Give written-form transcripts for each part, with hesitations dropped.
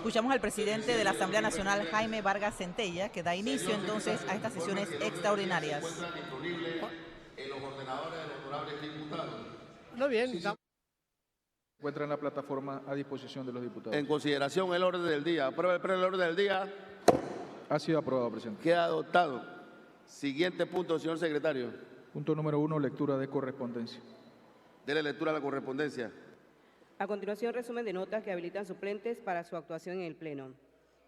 Escuchamos al presidente de la Asamblea Nacional, Jaime Vargas Centella, que da inicio entonces a estas sesiones extraordinarias. ¿Se encuentran disponibles en los ordenadores de los honorables diputados? No, bien. Sí, se encuentra en la plataforma a disposición de los diputados. En consideración el orden del día. Aprueba el pleno el orden del día. Ha sido aprobado, presidente. Queda adoptado. Siguiente punto, señor secretario. Punto número 1, lectura de correspondencia. Dele lectura a la correspondencia. A continuación, resumen de notas que habilitan suplentes para su actuación en el Pleno.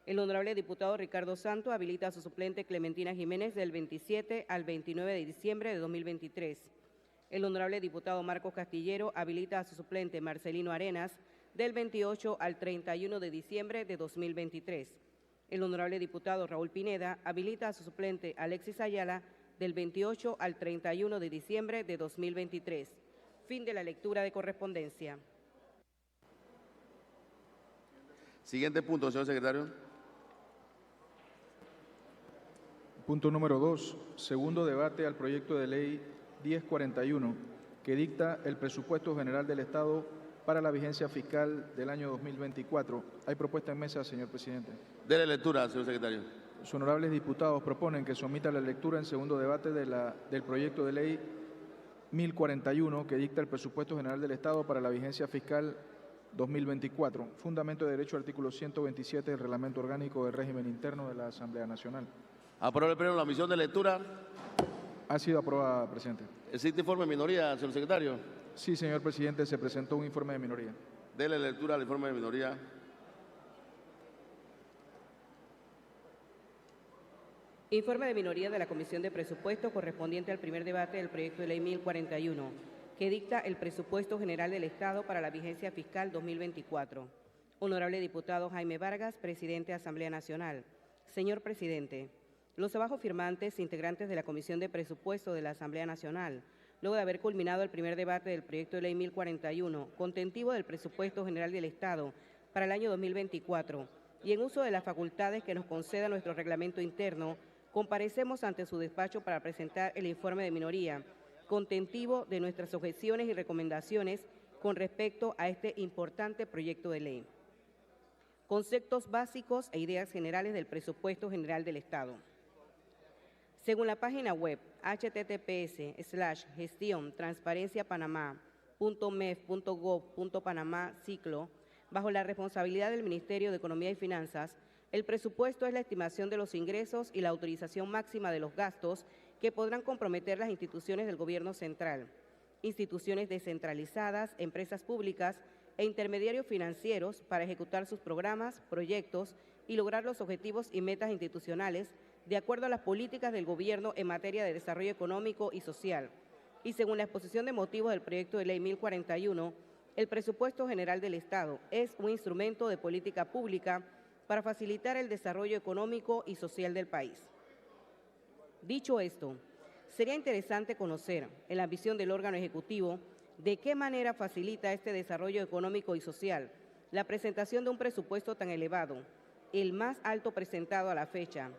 El honorable diputado Ricardo Santo habilita a su suplente Clementina Jiménez del 27 al 29 de diciembre de 2023. El honorable diputado Marcos Castillero habilita a su suplente Marcelino Arenas del 28 al 31 de diciembre de 2023. El honorable diputado Raúl Pineda habilita a su suplente Alexis Ayala del 28 al 31 de diciembre de 2023. Fin de la lectura de correspondencia. Siguiente punto, señor secretario. Punto número 2, segundo debate al proyecto de ley 1041, que dicta el presupuesto general del Estado para la vigencia fiscal del año 2024. Hay propuesta en mesa, señor presidente. Dele lectura, señor secretario. Los honorables diputados proponen que someta la lectura en segundo debate del proyecto de ley 1041, que dicta el presupuesto general del Estado para la vigencia fiscal 2024. Fundamento de derecho, artículo 127 del Reglamento Orgánico del Régimen Interno de la Asamblea Nacional. Aprueba el pleno la misión de lectura. Ha sido aprobada, presidente. ¿Existe informe de minoría, señor secretario? Sí, señor presidente, se presentó un informe de minoría. Dele lectura al informe de minoría. Informe de minoría de la Comisión de Presupuesto correspondiente al primer debate del proyecto de ley 1041, que dicta el presupuesto general del Estado para la vigencia fiscal 2024. Honorable diputado Jaime Vargas, presidente de Asamblea Nacional. Señor presidente, los abajo firmantes, integrantes de la Comisión de Presupuesto de la Asamblea Nacional, luego de haber culminado el primer debate del proyecto de ley 1041, contentivo del presupuesto general del Estado para el año 2024, y en uso de las facultades que nos conceda nuestro reglamento interno, comparecemos ante su despacho para presentar el informe de minoría, contentivo de nuestras objeciones y recomendaciones con respecto a este importante proyecto de ley. Conceptos básicos e ideas generales del presupuesto general del Estado. Según la página web https://gestiontransparenciapanamá.mef.gov.panamá ciclo, bajo la responsabilidad del Ministerio de Economía y Finanzas, el presupuesto es la estimación de los ingresos y la autorización máxima de los gastos que podrán comprometer las instituciones del Gobierno central, instituciones descentralizadas, empresas públicas e intermediarios financieros para ejecutar sus programas, proyectos y lograr los objetivos y metas institucionales de acuerdo a las políticas del Gobierno en materia de desarrollo económico y social. Y según la exposición de motivos del proyecto de ley 1041, el presupuesto general del Estado es un instrumento de política pública para facilitar el desarrollo económico y social del país. Dicho esto, sería interesante conocer, en la visión del órgano ejecutivo, de qué manera facilita este desarrollo económico y social la presentación de un presupuesto tan elevado, el más alto presentado a la fecha,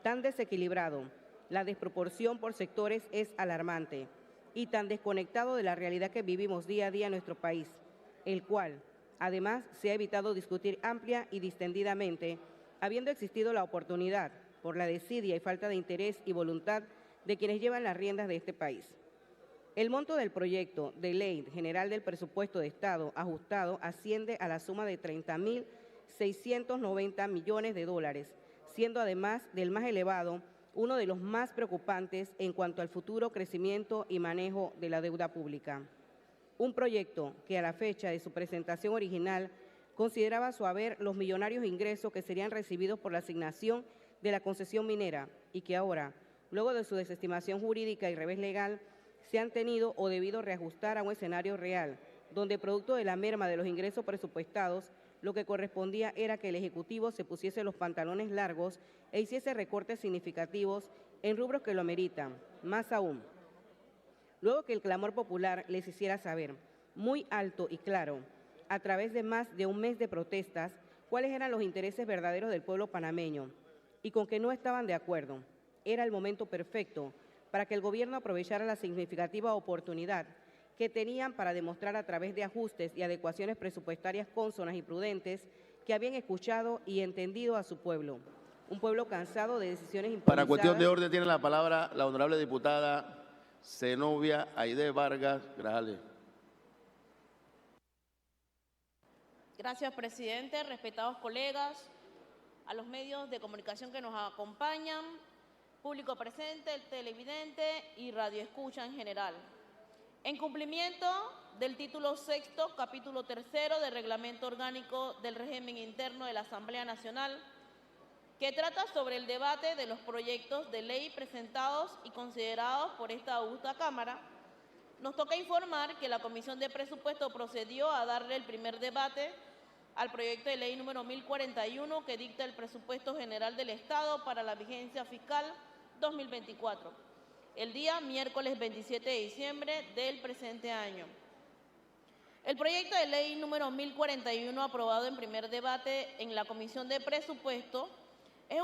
tan desequilibrado, la desproporción por sectores es alarmante y tan desconectado de la realidad que vivimos día a día en nuestro país, el cual, además, se ha evitado discutir amplia y distendidamente, habiendo existido la oportunidad, por la desidia y falta de interés y voluntad de quienes llevan las riendas de este país. El monto del proyecto de ley general del presupuesto de Estado ajustado asciende a la suma de 30.690 millones de dólares, siendo además del más elevado, uno de los más preocupantes en cuanto al futuro crecimiento y manejo de la deuda pública. Un proyecto que a la fecha de su presentación original consideraba su haber los millonarios ingresos que serían recibidos por la asignación de la concesión minera y que ahora, luego de su desestimación jurídica y revés legal, se han tenido o debido reajustar a un escenario real, donde producto de la merma de los ingresos presupuestados, lo que correspondía era que el Ejecutivo se pusiese los pantalones largos e hiciese recortes significativos en rubros que lo meritan, más aún. Luego que el clamor popular les hiciera saber, muy alto y claro, a través de más de un mes de protestas, cuáles eran los intereses verdaderos del pueblo panameño y con que no estaban de acuerdo, era el momento perfecto para que el Gobierno aprovechara la significativa oportunidad que tenían para demostrar a través de ajustes y adecuaciones presupuestarias cónsonas y prudentes que habían escuchado y entendido a su pueblo, un pueblo cansado de decisiones improvisadas. Para cuestión de orden tiene la palabra la honorable diputada Zenobia Aide Vargas Grajales. Gracias, presidente. Respetados colegas, a los medios de comunicación que nos acompañan, público presente, el televidente y radioescucha en general. En cumplimiento del título 6, capítulo 3 del Reglamento Orgánico del Régimen Interno de la Asamblea Nacional, que trata sobre el debate de los proyectos de ley presentados y considerados por esta augusta Cámara, nos toca informar que la Comisión de Presupuesto procedió a darle el primer debate al proyecto de ley número 1041 que dicta el Presupuesto General del Estado para la vigencia fiscal 2024, el día miércoles 27 de diciembre del presente año. El proyecto de ley número 1041 aprobado en primer debate en la Comisión de Presupuesto es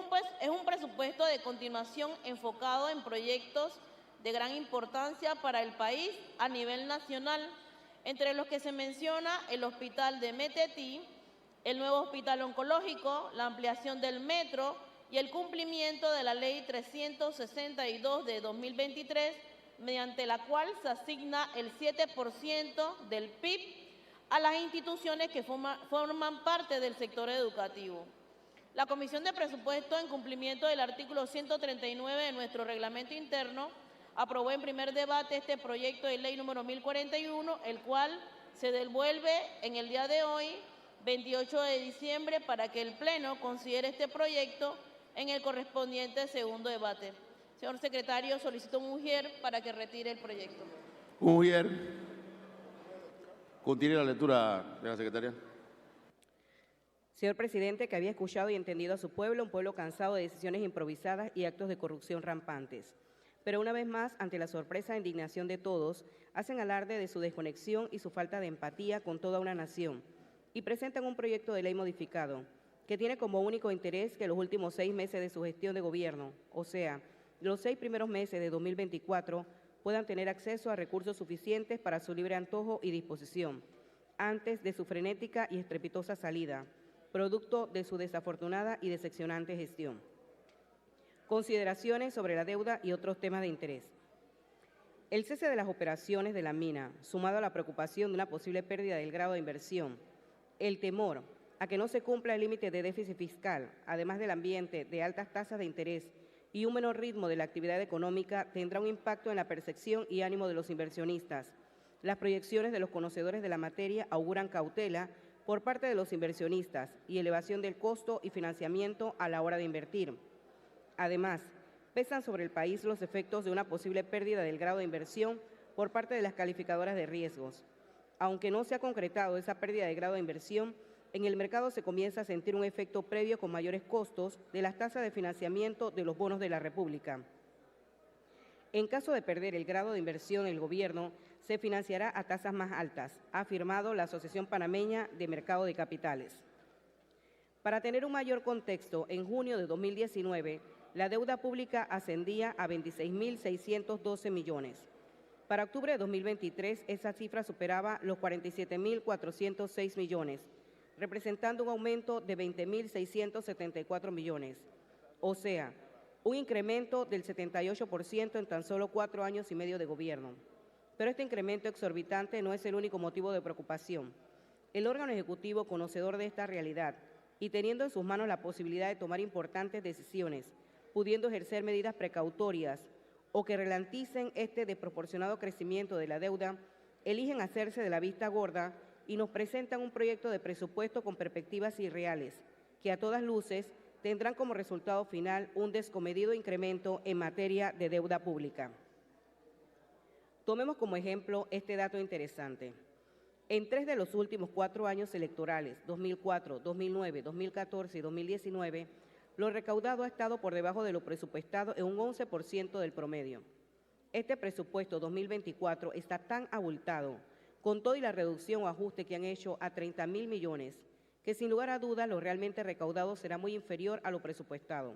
un presupuesto de continuación enfocado en proyectos de gran importancia para el país a nivel nacional, entre los que se menciona el Hospital de Metetí, el nuevo Hospital Oncológico, la ampliación del metro y el cumplimiento de la Ley 362 de 2023, mediante la cual se asigna el 7% del PIB a las instituciones que forman parte del sector educativo. La Comisión de Presupuesto, en cumplimiento del artículo 139 de nuestro reglamento interno, aprobó en primer debate este proyecto de ley número 1041, el cual se devuelve en el día de hoy, 28 de diciembre, para que el Pleno considere este proyecto en el correspondiente segundo debate. Señor secretario, solicito un ujier para que retire el proyecto. Un ujier. Continúe la lectura, señora secretaria. Señor presidente, que había escuchado y entendido a su pueblo, un pueblo cansado de decisiones improvisadas y actos de corrupción rampantes. Pero una vez más, ante la sorpresa e indignación de todos, hacen alarde de su desconexión y su falta de empatía con toda una nación y presentan un proyecto de ley modificado que tiene como único interés que los últimos 6 meses de su gestión de gobierno, o sea, los 6 primeros meses de 2024, puedan tener acceso a recursos suficientes para su libre antojo y disposición, antes de su frenética y estrepitosa salida, producto de su desafortunada y decepcionante gestión. Consideraciones sobre la deuda y otros temas de interés. El cese de las operaciones de la mina, sumado a la preocupación de una posible pérdida del grado de inversión, el temor a que no se cumpla el límite de déficit fiscal, además del ambiente de altas tasas de interés y un menor ritmo de la actividad económica, tendrá un impacto en la percepción y ánimo de los inversionistas. Las proyecciones de los conocedores de la materia auguran cautela por parte de los inversionistas y elevación del costo y financiamiento a la hora de invertir. Además, pesan sobre el país los efectos de una posible pérdida del grado de inversión por parte de las calificadoras de riesgos. Aunque no se ha concretado esa pérdida de grado de inversión, en el mercado se comienza a sentir un efecto previo con mayores costos de las tasas de financiamiento de los bonos de la República. En caso de perder el grado de inversión, el gobierno se financiará a tasas más altas, ha afirmado la Asociación Panameña de Mercado de Capitales. Para tener un mayor contexto, en junio de 2019, la deuda pública ascendía a 26.612 millones. Para octubre de 2023, esa cifra superaba los 47.406 millones, representando un aumento de 20.674 millones, o sea, un incremento del 78% en tan solo 4 años y medio de gobierno. Pero este incremento exorbitante no es el único motivo de preocupación. El órgano ejecutivo, conocedor de esta realidad y teniendo en sus manos la posibilidad de tomar importantes decisiones, pudiendo ejercer medidas precautorias o que ralenticen este desproporcionado crecimiento de la deuda, eligen hacerse de la vista gorda y nos presentan un proyecto de presupuesto con perspectivas irreales, que a todas luces tendrán como resultado final un descomedido incremento en materia de deuda pública. Tomemos como ejemplo este dato interesante. En 3 de los últimos 4 años electorales, 2004, 2009, 2014 y 2019, lo recaudado ha estado por debajo de lo presupuestado en un 11% del promedio. Este presupuesto 2024 está tan abultado, con todo y la reducción o ajuste que han hecho a 30.000 millones, que sin lugar a dudas lo realmente recaudado será muy inferior a lo presupuestado.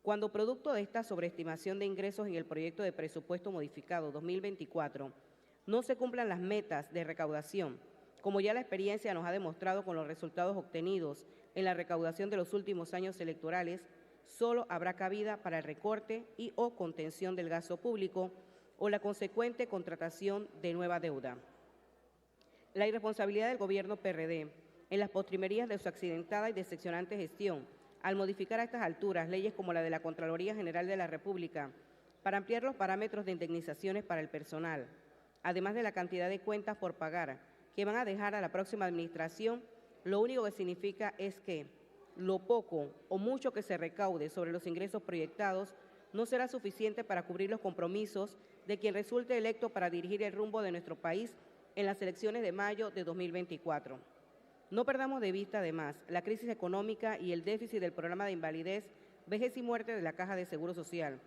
Cuando producto de esta sobreestimación de ingresos en el proyecto de presupuesto modificado 2024, no se cumplan las metas de recaudación, Como ya la experiencia nos ha demostrado con los resultados obtenidos en la recaudación de los últimos años electorales, solo habrá cabida para el recorte y o contención del gasto público o la consecuente contratación de nueva deuda. La irresponsabilidad del gobierno PRD en las postrimerías de su accidentada y decepcionante gestión, al modificar a estas alturas leyes como la de la Contraloría General de la República para ampliar los parámetros de indemnizaciones para el personal, además de la cantidad de cuentas por pagar que van a dejar a la próxima administración, lo único que significa es que lo poco o mucho que se recaude sobre los ingresos proyectados no será suficiente para cubrir los compromisos de quien resulte electo para dirigir el rumbo de nuestro país en las elecciones de mayo de 2024. No perdamos de vista, además, la crisis económica y el déficit del programa de invalidez, vejez y muerte de la Caja de Seguro Social,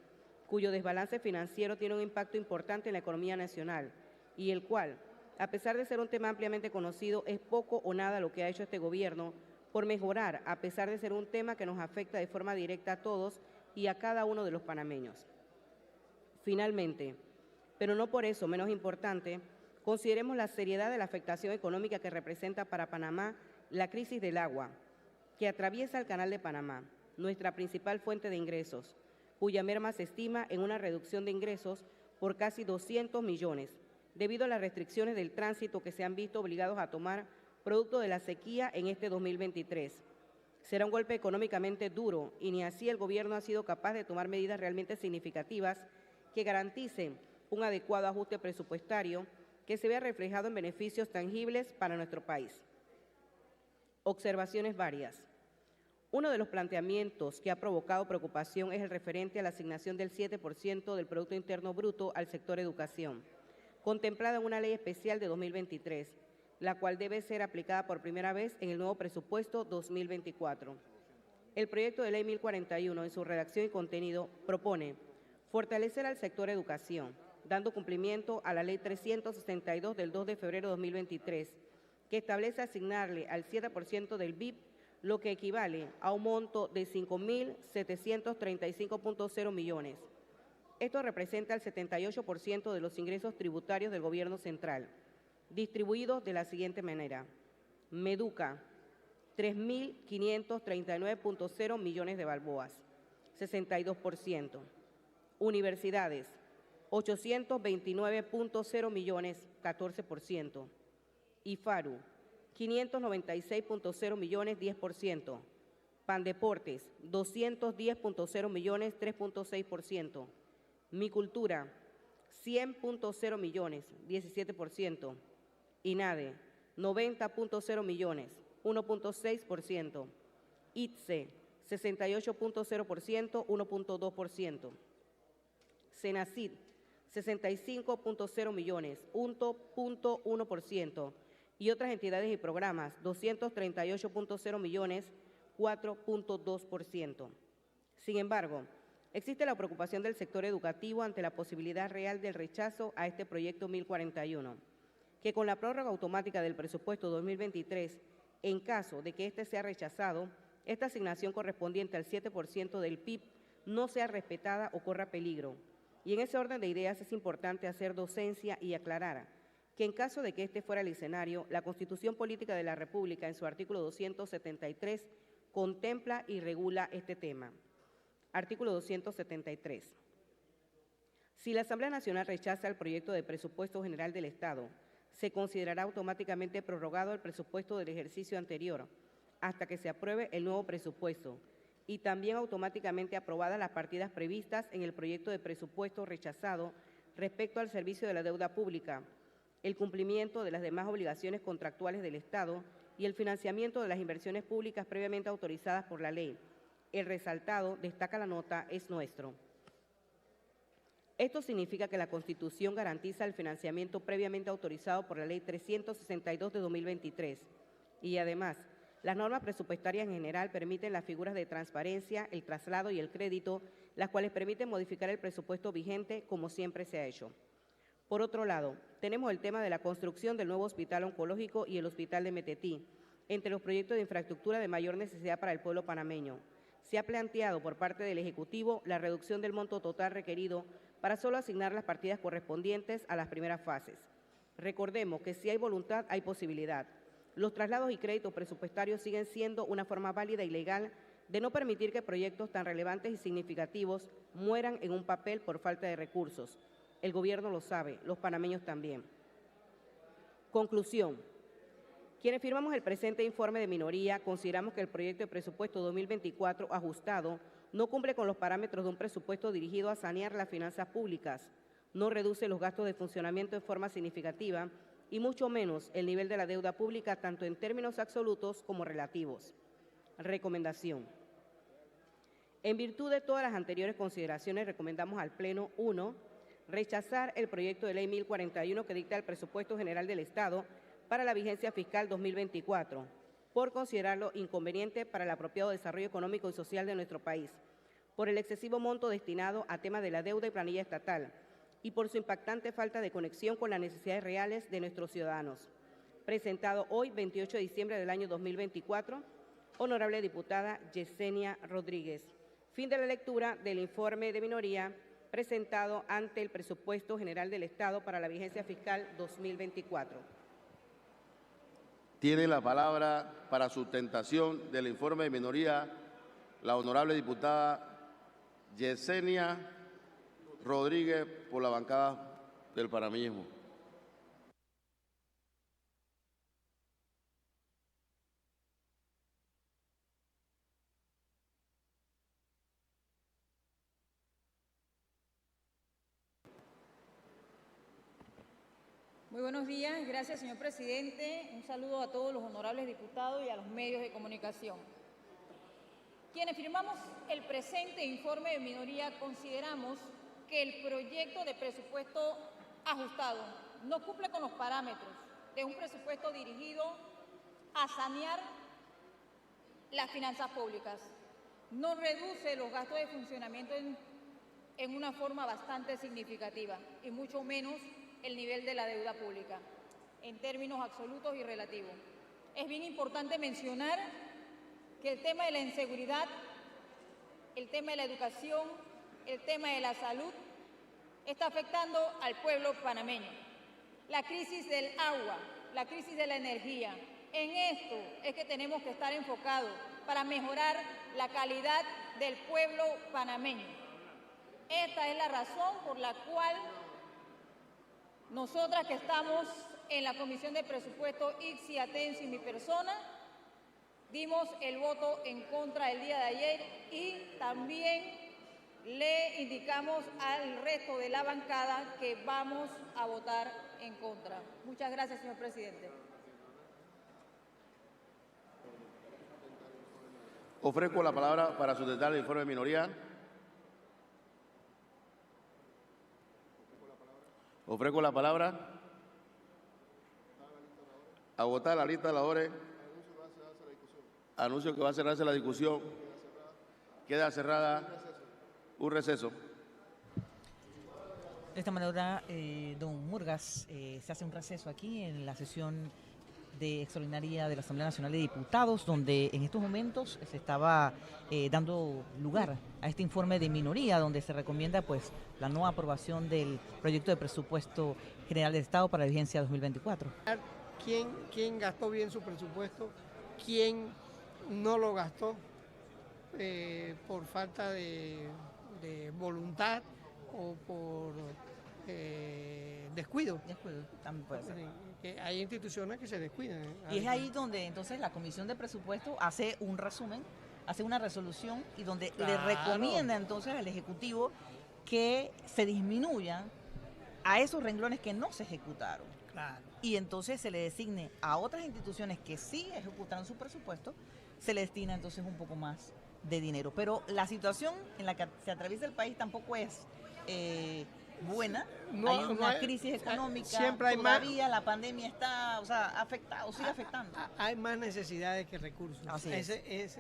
cuyo desbalance financiero tiene un impacto importante en la economía nacional y el cual, a pesar de ser un tema ampliamente conocido, es poco o nada lo que ha hecho este gobierno por mejorar, a pesar de ser un tema que nos afecta de forma directa a todos y a cada uno de los panameños. Finalmente, pero no por eso menos importante, consideremos la seriedad de la afectación económica que representa para Panamá la crisis del agua, que atraviesa el Canal de Panamá, nuestra principal fuente de ingresos, cuya merma se estima en una reducción de ingresos por casi 200 millones, debido a las restricciones del tránsito que se han visto obligados a tomar producto de la sequía en este 2023. Será un golpe económicamente duro y ni así el gobierno ha sido capaz de tomar medidas realmente significativas que garanticen un adecuado ajuste presupuestario que se vea reflejado en beneficios tangibles para nuestro país. Observaciones varias. Uno de los planteamientos que ha provocado preocupación es el referente a la asignación del 7% del Producto Interno Bruto al sector educación, contemplada en una ley especial de 2023, la cual debe ser aplicada por primera vez en el nuevo presupuesto 2024. El proyecto de ley 1041, en su redacción y contenido, propone fortalecer al sector educación, dando cumplimiento a la Ley 362 del 2 de febrero de 2023, que establece asignarle al 7% del BIP lo que equivale a un monto de 5.735.0 millones. Esto representa el 78% de los ingresos tributarios del gobierno central, distribuidos de la siguiente manera. Meduca, 3.539.0 millones de balboas, 62%. Universidades, 829.0 millones, 14%. IFARU, 596.0 millones, 10%. Pandeportes, 210.0 millones, 3.6%. Micultura, 100.0 millones, 17%. INADE, 90.0 millones, 1.6%. ITSE, 68.0%, 1.2%. Senacid, 65.0 millones, 1.1%, y otras entidades y programas, 238.0 millones, 4.2%. Sin embargo, existe la preocupación del sector educativo ante la posibilidad real del rechazo a este proyecto 1041, que con la prórroga automática del presupuesto 2023, en caso de que éste sea rechazado, esta asignación correspondiente al 7% del PIB no sea respetada o corra peligro. Y en ese orden de ideas es importante hacer docencia y aclarar que en caso de que este fuera el escenario, la Constitución Política de la República, en su artículo 273, contempla y regula este tema. Artículo 273. Si la Asamblea Nacional rechaza el proyecto de presupuesto general del Estado, se considerará automáticamente prorrogado el presupuesto del ejercicio anterior hasta que se apruebe el nuevo presupuesto y también automáticamente aprobadas las partidas previstas en el proyecto de presupuesto rechazado respecto al servicio de la deuda pública, el cumplimiento de las demás obligaciones contractuales del Estado y el financiamiento de las inversiones públicas previamente autorizadas por la ley. El resaltado, destaca la nota, es nuestro. Esto significa que la Constitución garantiza el financiamiento previamente autorizado por la Ley 362 de 2023 y además las normas presupuestarias en general permiten las figuras de transparencia, el traslado y el crédito, las cuales permiten modificar el presupuesto vigente como siempre se ha hecho. Por otro lado, tenemos el tema de la construcción del nuevo hospital oncológico y el hospital de Metetí, entre los proyectos de infraestructura de mayor necesidad para el pueblo panameño. Se ha planteado por parte del Ejecutivo la reducción del monto total requerido para solo asignar las partidas correspondientes a las primeras fases. Recordemos que si hay voluntad, hay posibilidad. Los traslados y créditos presupuestarios siguen siendo una forma válida y legal de no permitir que proyectos tan relevantes y significativos mueran en un papel por falta de recursos. El gobierno lo sabe, los panameños también. Conclusión. Quienes firmamos el presente informe de minoría consideramos que el proyecto de presupuesto 2024 ajustado no cumple con los parámetros de un presupuesto dirigido a sanear las finanzas públicas, no reduce los gastos de funcionamiento de forma significativa y mucho menos el nivel de la deuda pública tanto en términos absolutos como relativos. Recomendación. En virtud de todas las anteriores consideraciones, recomendamos al Pleno 1. Rechazar el proyecto de ley 1041 que dicta el Presupuesto General del Estado para la vigencia fiscal 2024, por considerarlo inconveniente para el apropiado desarrollo económico y social de nuestro país, por el excesivo monto destinado a temas de la deuda y planilla estatal, y por su impactante falta de conexión con las necesidades reales de nuestros ciudadanos. Presentado hoy, 28 de diciembre del año 2024, honorable diputada Yesenia Rodríguez. Fin de la lectura del informe de minoría presentado ante el Presupuesto General del Estado para la vigencia fiscal 2024. Tiene la palabra para sustentación del informe de minoría la honorable diputada Yesenia Rodríguez por la bancada del panameñismo. Muy buenos días, gracias señor presidente. Un saludo a todos los honorables diputados y a los medios de comunicación. Quienes firmamos el presente informe de minoría consideramos que el proyecto de presupuesto ajustado no cumple con los parámetros de un presupuesto dirigido a sanear las finanzas públicas. No reduce los gastos de funcionamiento en una forma bastante significativa y mucho menos el nivel de la deuda pública, en términos absolutos y relativos. Es bien importante mencionar que el tema de la inseguridad, el tema de la educación, el tema de la salud, está afectando al pueblo panameño. La crisis del agua, la crisis de la energía, en esto es que tenemos que estar enfocados para mejorar la calidad del pueblo panameño. Esta es la razón por la cual nosotras que estamos en la Comisión de Presupuesto, Ixi, Atencio y mi persona, dimos el voto en contra el día de ayer y también le indicamos al resto de la bancada que vamos a votar en contra. Muchas gracias, señor presidente. Ofrezco la palabra para sustentar el informe de minoría. Ofrezco la palabra. A votar la lista de oradores. Anuncio que va a cerrarse la discusión. Queda cerrada. Un receso. De esta manera, don Murgas, se hace un receso aquí en la sesión extraordinaria de la Asamblea Nacional de Diputados, donde en estos momentos se estaba dando lugar a este informe de minoría, donde se recomienda pues la no aprobación del proyecto de presupuesto general del Estado para la vigencia 2024. ¿Quién gastó bien su presupuesto? ¿Quién no lo gastó por falta de voluntad o por descuido? También puede ser. Hay instituciones que se descuidan. Y es ahí donde entonces la Comisión de Presupuesto hace un resumen, hace una resolución y donde le recomienda entonces al Ejecutivo que se disminuyan a esos renglones que no se ejecutaron. Claro. Y entonces se le designe a otras instituciones que sí ejecutaron su presupuesto, se le destina entonces un poco más de dinero. Pero la situación en la que se atraviesa el país tampoco es buena. Hay una crisis económica, siempre hay todavía la pandemia está, afectada, o sigue afectando. Hay más necesidades que recursos. Así es.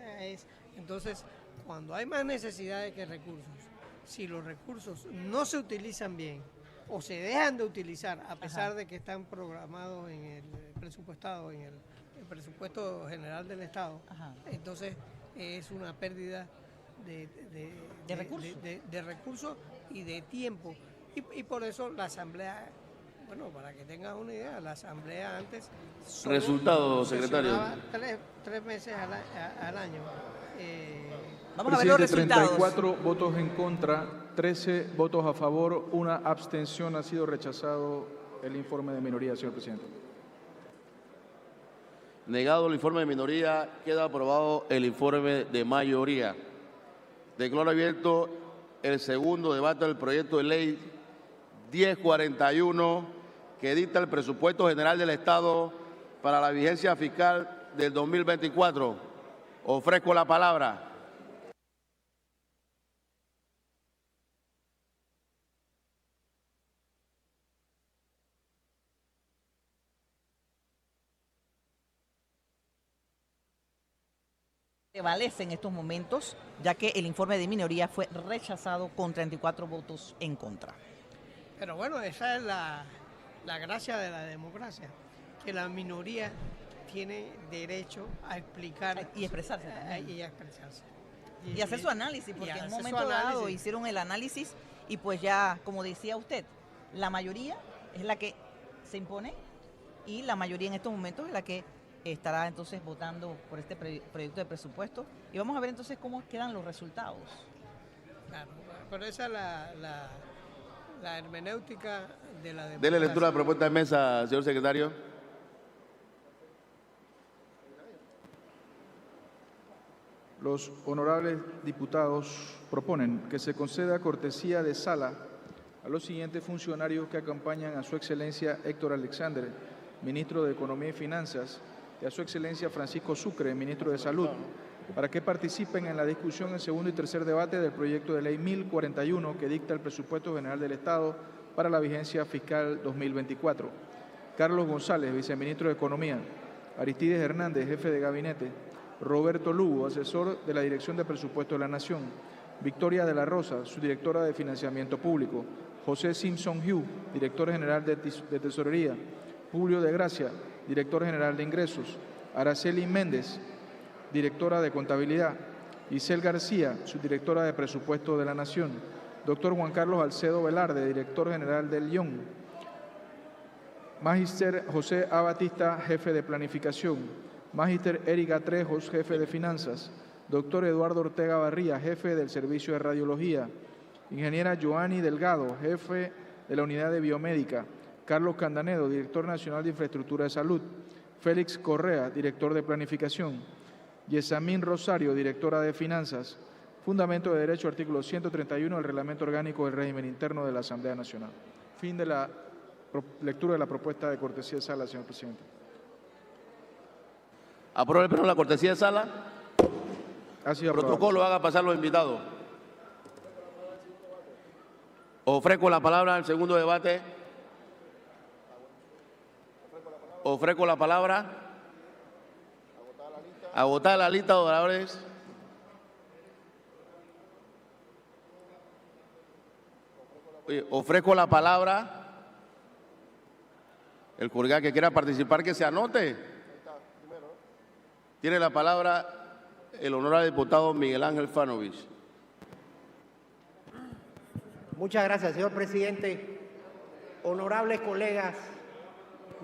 Entonces, cuando hay más necesidades que recursos, si los recursos no se utilizan bien o se dejan de utilizar a pesar de que están programados en el presupuestado, en el presupuesto general del Estado, entonces es una pérdida de recursos y de tiempo. Y por eso la Asamblea Bueno, para que tengan una idea, la Asamblea antes... solo Resultado, secretario. sesionaba tres meses al año. Vamos a ver los Presidente, resultados. 34 votos en contra, 13 votos a favor, una abstención. Ha sido rechazado el informe de minoría, señor presidente. Negado el informe de minoría, queda aprobado el informe de mayoría. Declaro abierto el segundo debate del proyecto de ley 1041, que dicta el presupuesto general del Estado para la vigencia fiscal del 2024. Ofrezco la palabra. Prevalece en estos momentos, ya que el informe de minoría fue rechazado con 34 votos en contra. Pero bueno, esa es la gracia de la democracia, que la minoría tiene derecho a explicar Y expresarse también. y a expresarse. Y hacer su análisis, porque en un hacer su momento dado análisis. hicieron el análisis y pues ya, como decía usted, la mayoría es la que se impone y la mayoría en estos momentos es la que estará entonces votando por este proyecto de presupuesto. Y vamos a ver entonces cómo quedan los resultados. Claro, pero esa es la hermenéutica de la democracia. Dele lectura a la propuesta de mesa, señor secretario. Los honorables diputados proponen que se conceda cortesía de sala a los siguientes funcionarios que acompañan a su excelencia Héctor Alexander, ministro de Economía y Finanzas, y a su excelencia Francisco Sucre, ministro de Salud, para que participen en la discusión en segundo y tercer debate del proyecto de ley 1041 que dicta el presupuesto general del Estado para la vigencia fiscal 2024. Carlos González, viceministro de Economía; Aristides Hernández, jefe de gabinete; Roberto Lugo, asesor de la Dirección de Presupuesto de la Nación; Victoria de la Rosa, subdirectora de Financiamiento Público; José Simpson Hugh, director general de Tesorería; Julio de Gracia, director general de Ingresos; Araceli Méndez, directora de Contabilidad; Isel García, subdirectora de Presupuesto de la Nación; Dr. Juan Carlos Alcedo Velarde, director general del ION; Magister José A. Batista, jefe de Planificación; Magister Erika Trejos, jefe de Finanzas; Dr. Eduardo Ortega Barría, jefe del Servicio de Radiología; Ingeniera Joanny Delgado, jefe de la Unidad de Biomédica; Carlos Candanedo, director nacional de Infraestructura de Salud; Félix Correa, director de Planificación; Yesamín Rosario, directora de Finanzas. Fundamento de Derecho, artículo 131 del Reglamento Orgánico del Régimen Interno de la Asamblea Nacional. Fin de la lectura de la propuesta de cortesía de sala, señor presidente. ¿Aprueba el pleno la cortesía de sala? Ha sido aprobado. Protocolo, haga pasar los invitados. Ofrezco la palabra al segundo debate. Ofrezco la palabra. Agotar la lista de oradores. Oye, ofrezco la palabra. El colega que quiera participar, que se anote. Tiene la palabra el honorable diputado Miguel Ángel Fanovich. Muchas gracias, señor presidente. Honorables colegas,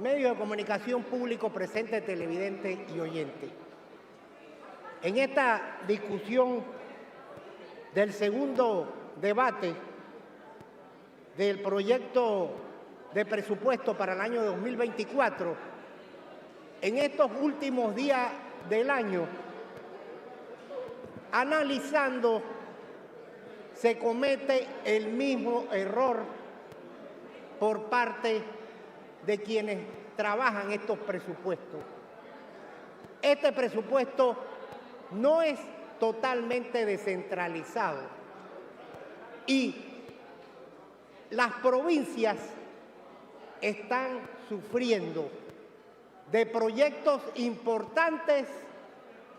medios de comunicación público presente, televidente y oyente. En esta discusión del segundo debate del proyecto de presupuesto para el año 2024, en estos últimos días del año, analizando, se comete el mismo error por parte de quienes trabajan estos presupuestos. Este presupuesto no es totalmente descentralizado y las provincias están sufriendo de proyectos importantes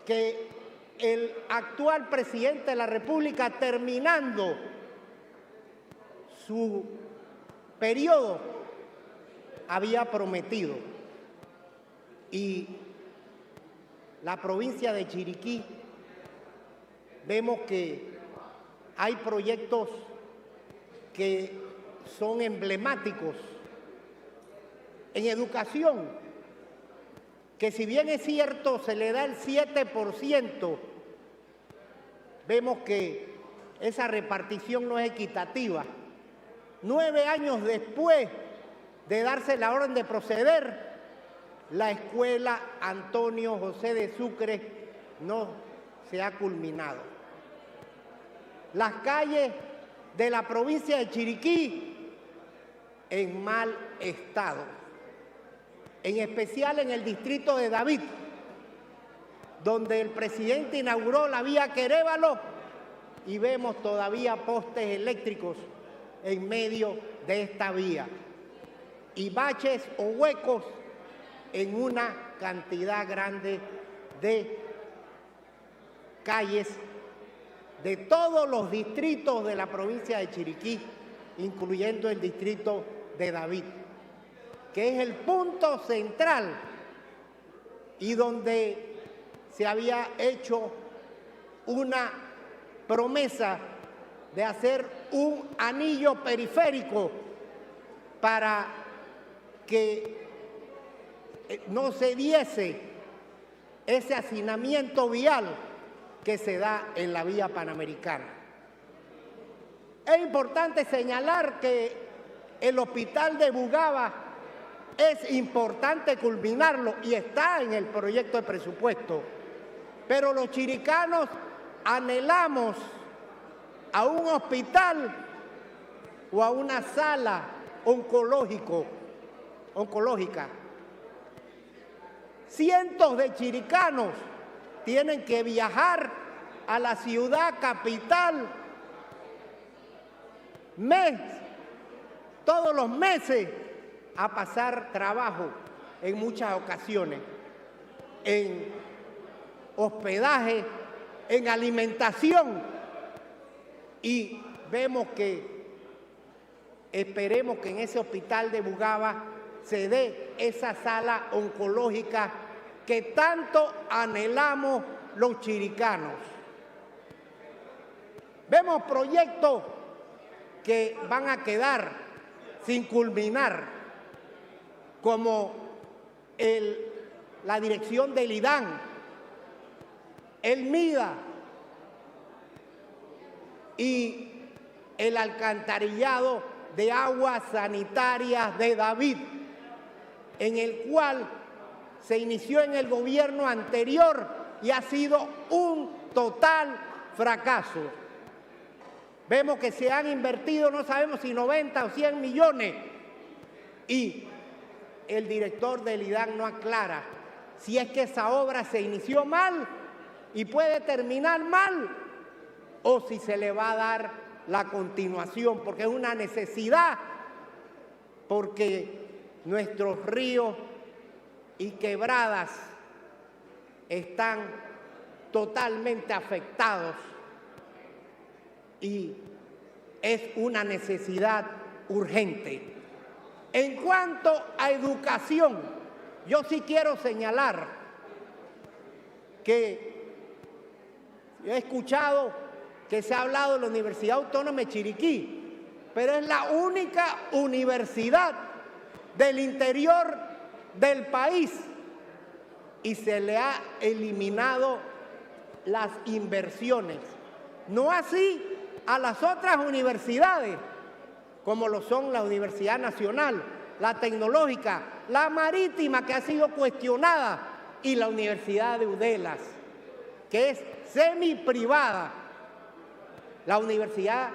que el actual presidente de la República, terminando su periodo, había prometido. Y la provincia de Chiriquí, vemos que hay proyectos que son emblemáticos En educación, que si bien es cierto se le da el 7%, vemos que esa repartición no es equitativa. 9 años después de darse la orden de proceder, la escuela Antonio José de Sucre no se ha culminado. Las calles de la provincia de Chiriquí en mal estado, en especial en el distrito de David, donde el presidente inauguró la vía Querévalo y vemos todavía postes eléctricos en medio de esta vía y baches o huecos en una cantidad grande de calles de todos los distritos de la provincia de Chiriquí, incluyendo el distrito de David, que es el punto central y donde se había hecho una promesa de hacer un anillo periférico para que no se diese ese hacinamiento vial que se da en la vía panamericana. Es importante señalar que el hospital de Bugaba es importante culminarlo y está en el proyecto de presupuesto, pero los chiricanos anhelamos a un hospital o a una sala oncológica. Cientos de chiricanos tienen que viajar a la ciudad capital todos los meses a pasar trabajo en muchas ocasiones, en hospedaje, en alimentación, y vemos que esperemos que en ese hospital de Bugaba se dé esa sala oncológica que tanto anhelamos los chiricanos. Vemos proyectos que van a quedar sin culminar, como la dirección del IDAN, el MIDA y el alcantarillado de aguas sanitarias de David, en el cual se inició en el gobierno anterior y ha sido un total fracaso. Vemos que se han invertido, no sabemos si 90 o 100 millones, y el director del IDAN no aclara si es que esa obra se inició mal y puede terminar mal, o si se le va a dar la continuación, porque es una necesidad, porque nuestros ríos y quebradas están totalmente afectados y es una necesidad urgente. En cuanto a educación, yo sí quiero señalar que he escuchado que se ha hablado de la Universidad Autónoma de Chiriquí, pero es la única universidad del interior del país y se le ha eliminado las inversiones. No así a las otras universidades, como lo son la Universidad Nacional, la Tecnológica, la Marítima, que ha sido cuestionada, y la Universidad de Udelas, que es semiprivada. La Universidad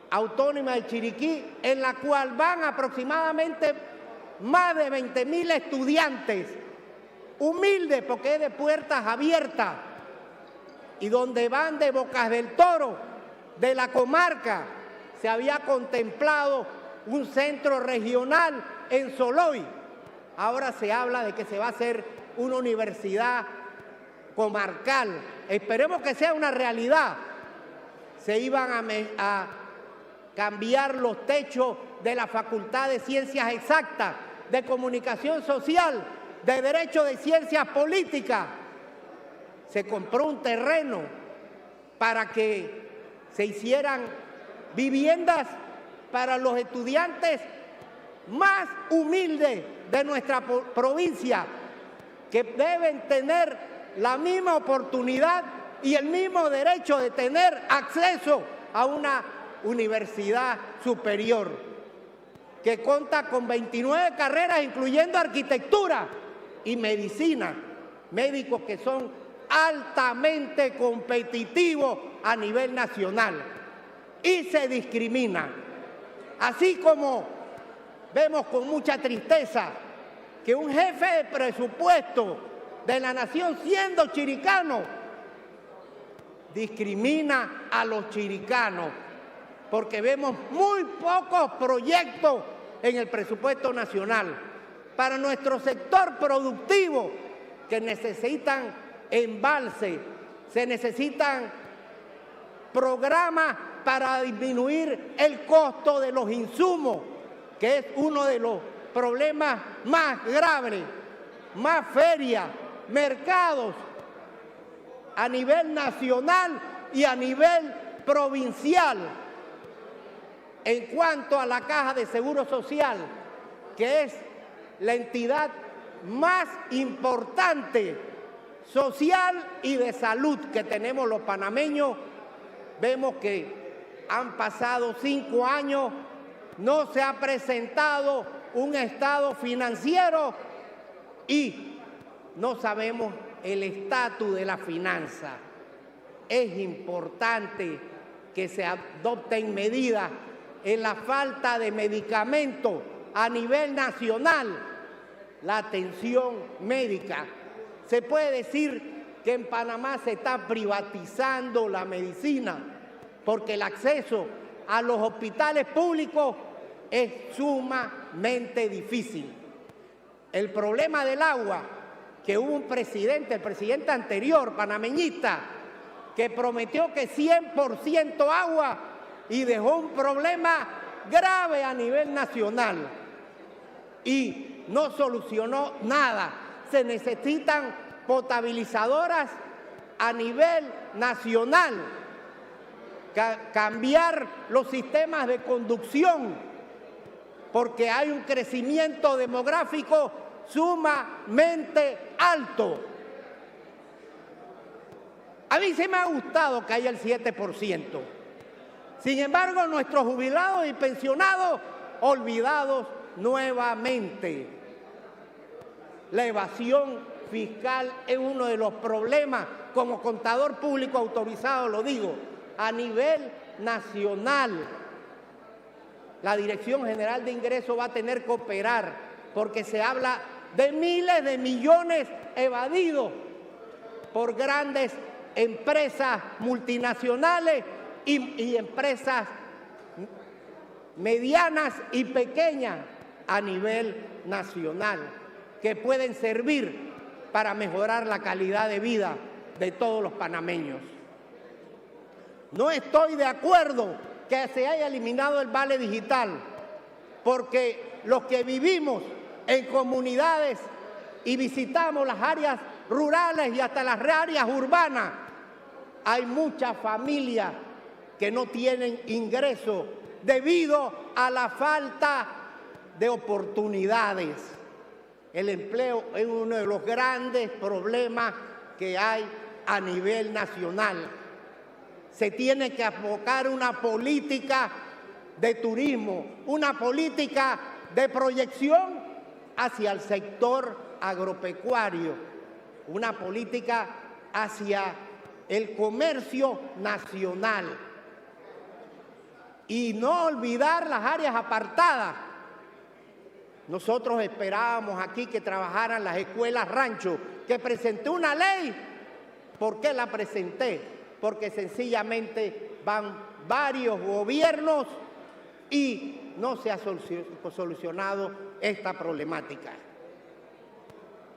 Autónoma de Chiriquí, en la cual van aproximadamente más de 20.000 estudiantes, humildes porque es de puertas abiertas, y donde van de Bocas del Toro, de la comarca. Se había contemplado un centro regional en Soloy. Ahora se habla de que se va a hacer una universidad comarcal. Esperemos que sea una realidad. Se iban a cambiar los techos de la Facultad de Ciencias Exactas, de Comunicación Social, de Derecho de Ciencias Políticas. Se compró un terreno para que se hicieran viviendas para los estudiantes más humildes de nuestra provincia, que deben tener la misma oportunidad y el mismo derecho de tener acceso a una universidad superior, que cuenta con 29 carreras, incluyendo arquitectura y medicina, médicos que son altamente competitivos a nivel nacional, y se discrimina. Así como vemos con mucha tristeza que un jefe de presupuesto de la nación, siendo chiricano, discrimina a los chiricanos, porque vemos muy pocos proyectos en el presupuesto nacional para nuestro sector productivo, que necesitan embalse, se necesitan programas para disminuir el costo de los insumos, que es uno de los problemas más graves, más ferias, mercados a nivel nacional y a nivel provincial. En cuanto a la Caja de Seguro Social, que es la entidad más importante social y de salud que tenemos los panameños, vemos que han pasado 5 años, no se ha presentado un estado financiero y no sabemos el estatus de la finanza. Es importante que se adopten medidas en la falta de medicamentos a nivel nacional, la atención médica. Se puede decir que en Panamá se está privatizando la medicina porque el acceso a los hospitales públicos es sumamente difícil. El problema del agua, que hubo un presidente, el presidente anterior, panameñista, que prometió que 100% agua y dejó un problema grave a nivel nacional y no solucionó nada. Se necesitan potabilizadoras a nivel nacional, cambiar los sistemas de conducción, porque hay un crecimiento demográfico sumamente alto. A mí se me ha gustado que haya el 7%. Sin embargo, nuestros jubilados y pensionados olvidados nuevamente. La evasión fiscal es uno de los problemas, como contador público autorizado lo digo, a nivel nacional. La Dirección General de Ingresos va a tener que operar porque se habla de miles de millones evadidos por grandes empresas multinacionales y empresas medianas y pequeñas a nivel nacional, que pueden servir para mejorar la calidad de vida de todos los panameños. No estoy de acuerdo que se haya eliminado el vale digital, porque los que vivimos en comunidades y visitamos las áreas rurales y hasta las áreas urbanas, hay muchas familias que no tienen ingresos debido a la falta de oportunidades. El empleo es uno de los grandes problemas que hay a nivel nacional. Se tiene que abocar una política de turismo, una política de proyección hacia el sector agropecuario, una política hacia el comercio nacional. Y no olvidar las áreas apartadas. Nosotros esperábamos aquí que trabajaran las escuelas rancho, que presenté una ley. ¿Por qué la presenté? Porque sencillamente van varios gobiernos y no se ha solucionado esta problemática.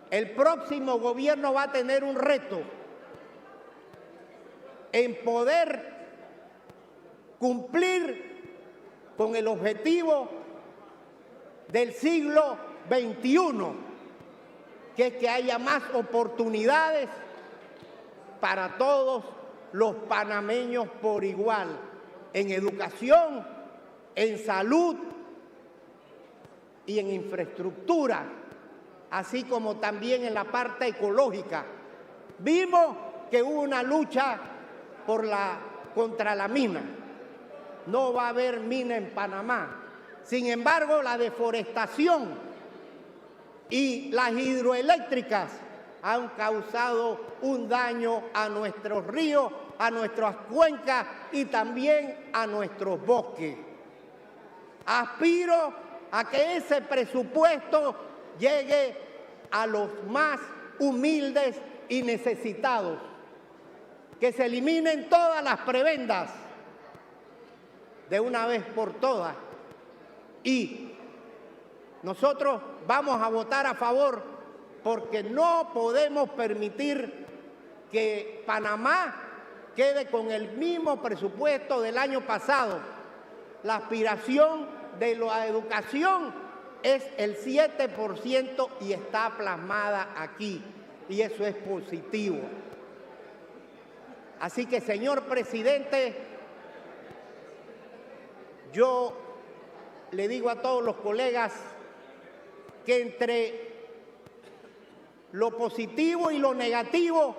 El próximo gobierno va a tener un reto en poder cumplir con el objetivo del siglo XXI, que es que haya más oportunidades para todos los panameños por igual, en educación, en salud y en infraestructura, así como también en la parte ecológica. Vimos que hubo una lucha contra la mina. No va a haber mina en Panamá. Sin embargo, la deforestación y las hidroeléctricas han causado un daño a nuestros ríos, a nuestras cuencas y también a nuestros bosques. Aspiro a que ese presupuesto llegue a los más humildes y necesitados, que se eliminen todas las prebendas de una vez por todas. Y nosotros vamos a votar a favor porque no podemos permitir que Panamá quede con el mismo presupuesto del año pasado. La aspiración de la educación es el 7% y está plasmada aquí, y eso es positivo. Así que, señor presidente, yo le digo a todos los colegas que entre lo positivo y lo negativo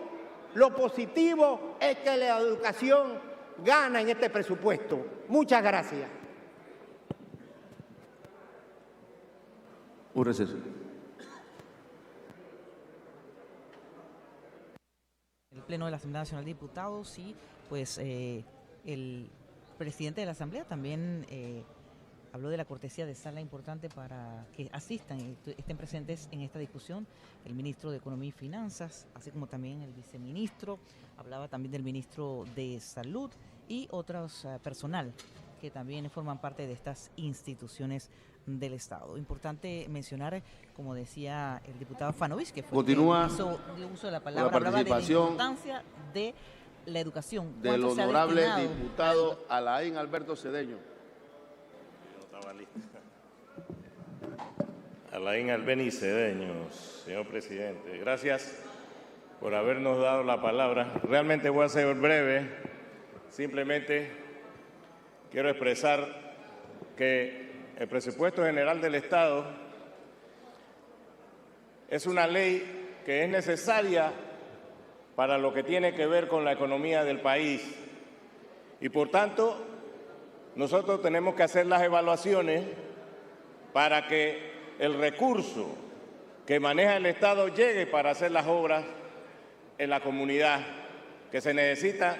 es que la educación gana en este presupuesto. Muchas gracias. Un receso. El Pleno de la Asamblea Nacional de Diputados y pues el presidente de la Asamblea también habló de la cortesía de sala importante para que asistan y estén presentes en esta discusión el ministro de Economía y Finanzas, así como también el viceministro, hablaba también del ministro de Salud y otros personal que también forman parte de estas instituciones del Estado. Importante mencionar, como decía el diputado Fanovich, que fue continúa quien hizo uso de la palabra, la participación hablaba de la importancia de la educación. del honorable diputado Alain Alberto Cedeño. Alain Albeni Cedeño, señor presidente. Gracias por habernos dado la palabra. Realmente voy a ser breve. Simplemente quiero expresar que el presupuesto general del Estado es una ley que es necesaria para lo que tiene que ver con la economía del país. Y por tanto, nosotros tenemos que hacer las evaluaciones para que el recurso que maneja el Estado llegue para hacer las obras en la comunidad que se necesita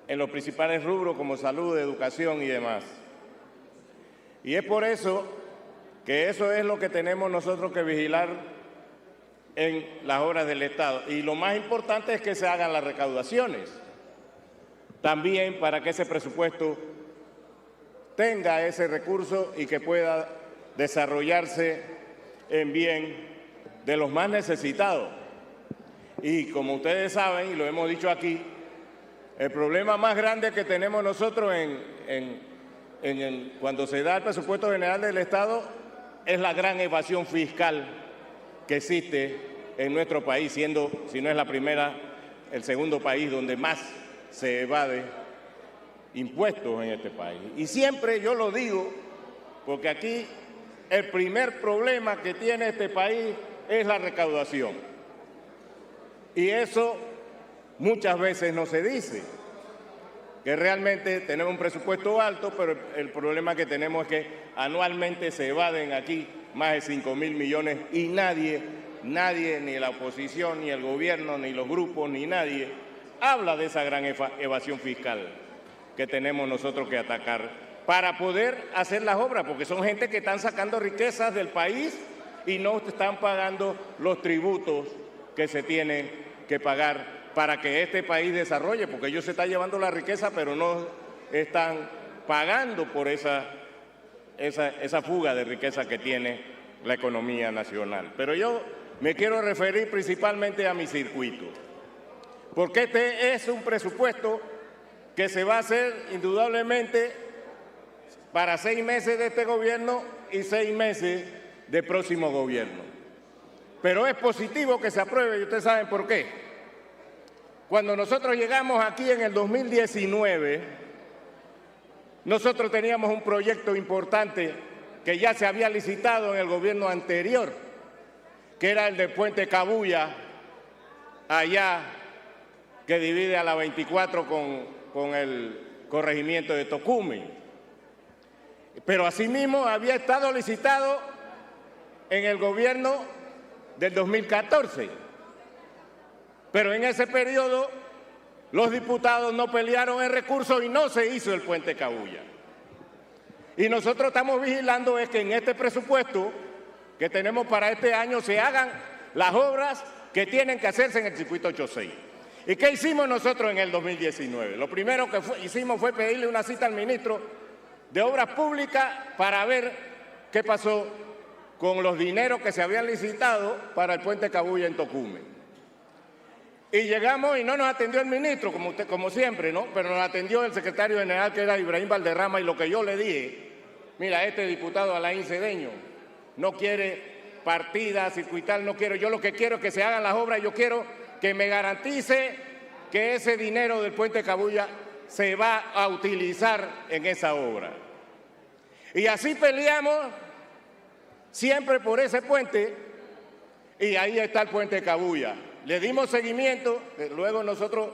en los principales rubros como salud, educación y demás. Y es por eso que eso es lo que tenemos nosotros que vigilar en las obras del Estado. Y lo más importante es que se hagan las recaudaciones, también para que ese presupuesto tenga ese recurso y que pueda desarrollarse en bien de los más necesitados. Y como ustedes saben, y lo hemos dicho aquí, el problema más grande que tenemos nosotros cuando se da el presupuesto general del Estado es la gran evasión fiscal que existe en nuestro país, siendo, si no es la primera, el segundo país donde más se evade impuestos en este país. Y siempre yo lo digo, porque aquí el primer problema que tiene este país es la recaudación. Y eso muchas veces no se dice, que realmente tenemos un presupuesto alto, pero el problema que tenemos es que anualmente se evaden aquí más de 5.000 millones y nadie, ni la oposición, ni el gobierno, ni los grupos, ni nadie habla de esa gran evasión fiscal que tenemos nosotros que atacar para poder hacer las obras, porque son gente que están sacando riquezas del país y no están pagando los tributos que se tienen que pagar para que este país desarrolle, porque ellos se están llevando la riqueza, pero no están pagando por esa fuga de riqueza que tiene la economía nacional. Pero yo me quiero referir principalmente a mi circuito, porque este es un presupuesto que se va a hacer indudablemente para 6 meses de este gobierno y 6 meses del próximo gobierno. Pero es positivo que se apruebe y ustedes saben por qué. Cuando nosotros llegamos aquí en el 2019, nosotros teníamos un proyecto importante que ya se había licitado en el gobierno anterior, que era el del puente Cabuya, allá, que divide a la 24 con el corregimiento de Tocumen. Pero asimismo había estado licitado en el gobierno del 2014. Pero en ese periodo los diputados no pelearon el recurso y no se hizo el puente Cabuya. Y nosotros estamos vigilando es que en este presupuesto que tenemos para este año se hagan las obras que tienen que hacerse en el circuito 86. ¿Y qué hicimos nosotros en el 2019? Lo primero que hicimos fue pedirle una cita al ministro de Obras Públicas para ver qué pasó con los dineros que se habían licitado para el puente Cabuya en Tocumen. Y llegamos y no nos atendió el ministro, como siempre, ¿no? Pero nos atendió el secretario general, que era Ibrahim Valderrama, y lo que yo le dije, mira, este diputado Alain Cedeño no quiere partidas, circuital, no quiero. Yo lo que quiero es que se hagan las obras, yo quiero que me garantice que ese dinero del puente Cabuya se va a utilizar en esa obra. Y así peleamos siempre por ese puente, y ahí está el puente Cabuya. Le dimos seguimiento, luego nosotros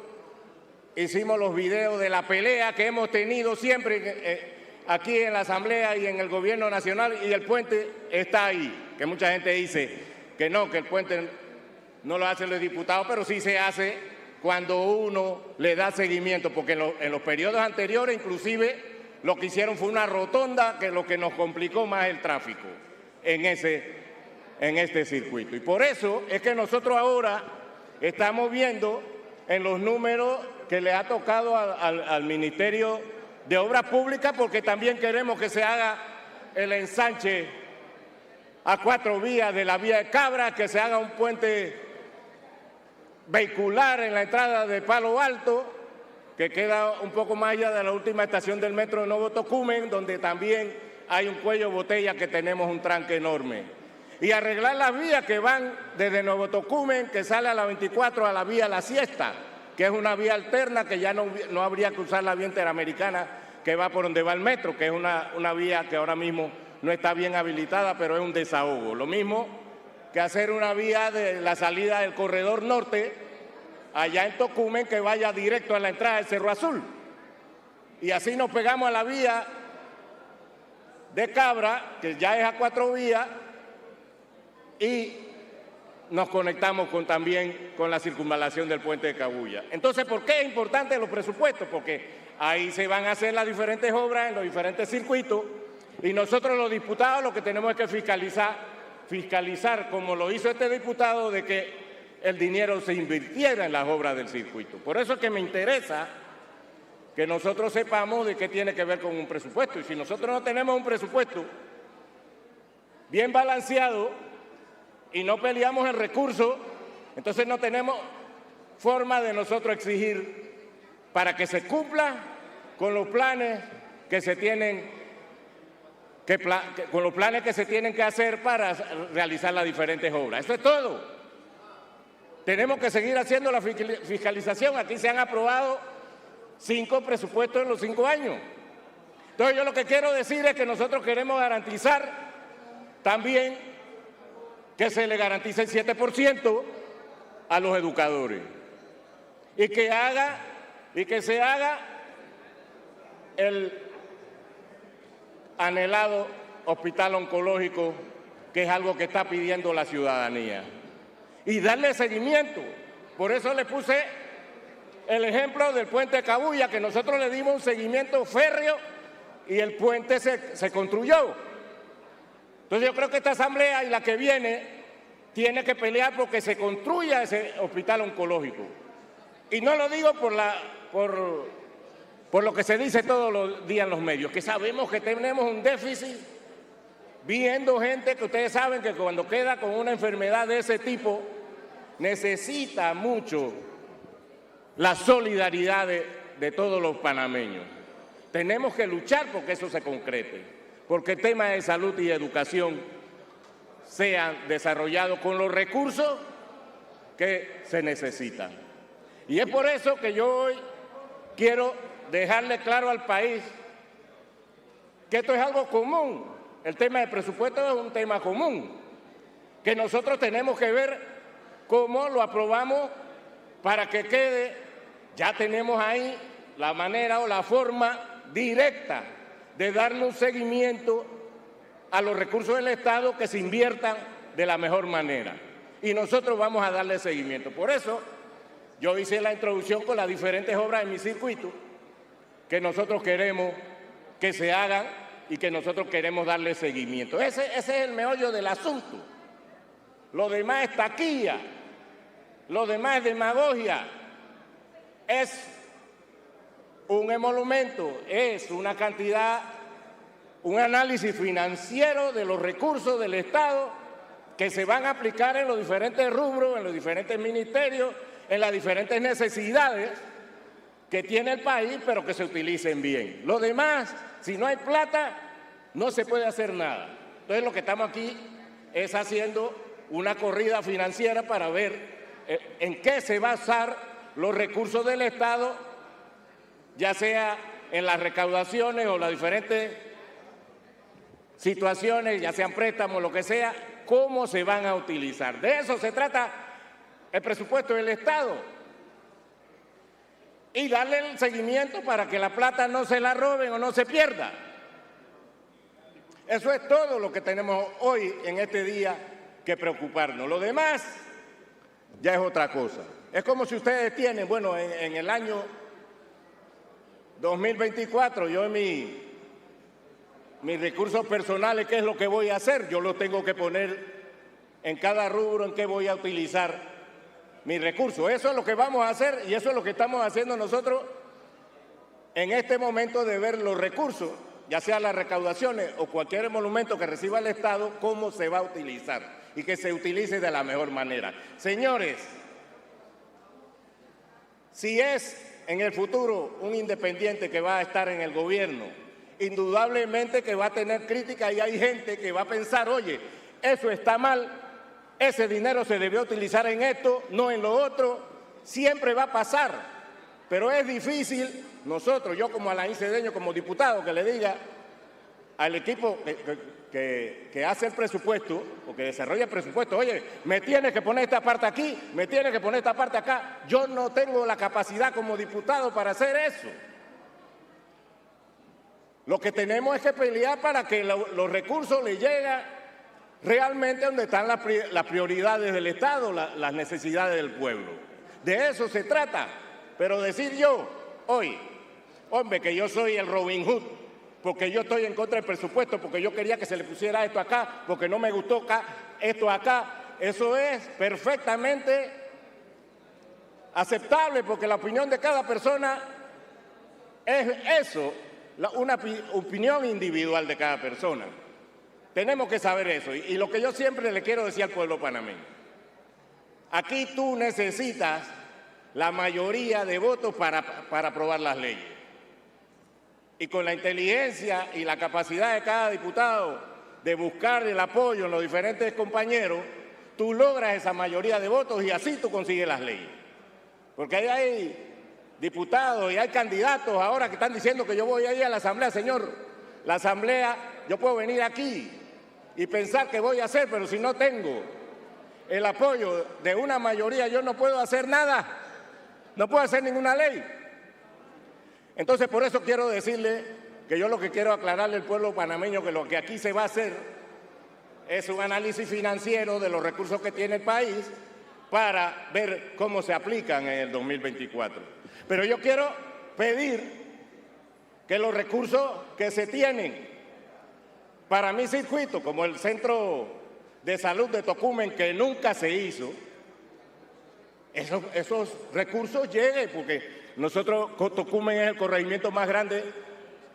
hicimos los videos de la pelea que hemos tenido siempre aquí en la Asamblea y en el Gobierno Nacional, y el puente está ahí, que mucha gente dice que no, que el puente no lo hacen los diputados, pero sí se hace cuando uno le da seguimiento, porque en los periodos anteriores inclusive lo que hicieron fue una rotonda, que es lo que nos complicó más el tráfico en este circuito. Y por eso es que nosotros ahora estamos viendo en los números que le ha tocado al Ministerio de Obras Públicas, porque también queremos que se haga el ensanche a 4 vías de la vía de Cabra, que se haga un puente vehicular en la entrada de Palo Alto, que queda un poco más allá de la última estación del metro de Nuevo Tocumen, donde también hay un cuello de botella que tenemos un tranque enorme. Y arreglar las vías que van desde Nuevo Tocumen, que sale a la 24 a la vía La Siesta, que es una vía alterna que ya no habría que usar la vía interamericana que va por donde va el metro, que es una vía que ahora mismo no está bien habilitada, pero es un desahogo. Lo mismo que hacer una vía de la salida del corredor norte, allá en Tocumen, que vaya directo a la entrada del Cerro Azul. Y así nos pegamos a la vía de Cabra, que ya es a 4 vías, y nos conectamos también con la circunvalación del puente de Cabuya. Entonces, ¿por qué es importante los presupuestos? Porque ahí se van a hacer las diferentes obras en los diferentes circuitos, y nosotros los diputados lo que tenemos es que fiscalizar, como lo hizo este diputado, de que el dinero se invirtiera en las obras del circuito. Por eso es que me interesa que nosotros sepamos de qué tiene que ver con un presupuesto. Y si nosotros no tenemos un presupuesto bien balanceado y no peleamos el recurso, entonces no tenemos forma de nosotros exigir para que se cumpla con los planes que se tienen que hacer para realizar las diferentes obras. Eso es todo. Tenemos que seguir haciendo la fiscalización. Aquí se han aprobado 5 presupuestos en los 5 años. Entonces yo lo que quiero decir es que nosotros queremos garantizar también que se le garantice el 7% a los educadores y que se haga el anhelado hospital oncológico, que es algo que está pidiendo la ciudadanía, y darle seguimiento. Por eso le puse el ejemplo del puente Cabuya, que nosotros le dimos un seguimiento férreo y el puente se construyó. Entonces yo creo que esta asamblea y la que viene tiene que pelear porque se construya ese hospital oncológico. Y no lo digo por lo que se dice todos los días en los medios, que sabemos que tenemos un déficit, viendo gente que ustedes saben que cuando queda con una enfermedad de ese tipo, necesita mucho la solidaridad de todos los panameños. Tenemos que luchar porque eso se concrete, porque el tema de salud y educación sean desarrollados con los recursos que se necesitan. Y es por eso que yo hoy quiero dejarle claro al país que esto es algo común El tema del presupuesto es un tema común, que nosotros tenemos que ver cómo lo aprobamos para que quede. Ya tenemos ahí la manera o la forma directa de darle un seguimiento a los recursos del Estado que se inviertan de la mejor manera. Y nosotros vamos a darle seguimiento. Por eso yo hice la introducción con las diferentes obras en mi circuito que nosotros queremos que se hagan y que nosotros queremos darle seguimiento. Ese es el meollo del asunto. Lo demás es taquilla, lo demás es demagogia. Es un emolumento, es una cantidad, un análisis financiero de los recursos del Estado que se van a aplicar en los diferentes rubros, en los diferentes ministerios, en las diferentes necesidades que tiene el país, pero que se utilicen bien. Lo demás, si no hay plata, no se puede hacer nada. Entonces lo que estamos aquí es haciendo una corrida financiera para ver en qué se va a basar los recursos del Estado, ya sea en las recaudaciones o las diferentes situaciones, ya sean préstamos, lo que sea, cómo se van a utilizar. De eso se trata el presupuesto del Estado. Y darle el seguimiento para que la plata no se la roben o no se pierda. Eso es todo lo que tenemos hoy en este día que preocuparnos. Lo demás ya es otra cosa. Es como si ustedes tienen, bueno, en el año 2024, yo en mis recursos personales, ¿qué es lo que voy a hacer? Yo los tengo que poner en cada rubro en qué voy a utilizar mis recursos. Eso es lo que vamos a hacer y eso es lo que estamos haciendo nosotros en este momento de ver los recursos, ya sea las recaudaciones o cualquier monumento que reciba el Estado, cómo se va a utilizar y que se utilice de la mejor manera. Señores, si es en el futuro un independiente que va a estar en el gobierno, indudablemente que va a tener crítica y hay gente que va a pensar, oye, eso está mal, ese dinero se debió utilizar en esto, no en lo otro, siempre va a pasar, pero es difícil nosotros, yo como Alain Cedeño, como diputado, que le diga al equipo que hace el presupuesto o que desarrolla el presupuesto, oye, me tienes que poner esta parte aquí, me tienes que poner esta parte acá. Yo no tengo la capacidad como diputado para hacer eso. Lo que tenemos es que pelear para que los recursos le lleguen realmente donde están las prioridades del Estado, las necesidades del pueblo. De eso se trata. Pero decir yo, hoy, hombre, que yo soy el Robin Hood, porque yo estoy en contra del presupuesto, porque yo quería que se le pusiera esto acá, porque no me gustó esto acá, eso es perfectamente aceptable, porque la opinión de cada persona es eso, una opinión individual de cada persona. Tenemos que saber eso. Y lo que yo siempre le quiero decir al pueblo panameño, aquí tú necesitas la mayoría de votos para aprobar las leyes. Y con la inteligencia y la capacidad de cada diputado de buscar el apoyo en los diferentes compañeros, tú logras esa mayoría de votos y así tú consigues las leyes. Porque ahí hay diputados y hay candidatos ahora que están diciendo que yo voy a ir a la asamblea. Señor, la asamblea, yo puedo venir aquí y pensar que voy a hacer, pero si no tengo el apoyo de una mayoría, yo no puedo hacer nada, no puedo hacer ninguna ley. Entonces, por eso quiero decirle que yo lo que quiero aclararle al pueblo panameño, que lo que aquí se va a hacer es un análisis financiero de los recursos que tiene el país para ver cómo se aplican en el 2024. Pero yo quiero pedir que los recursos que se tienen para mi circuito, como el Centro de Salud de Tocumen, que nunca se hizo, esos recursos lleguen, porque nosotros, Tocumen es el corregimiento más grande,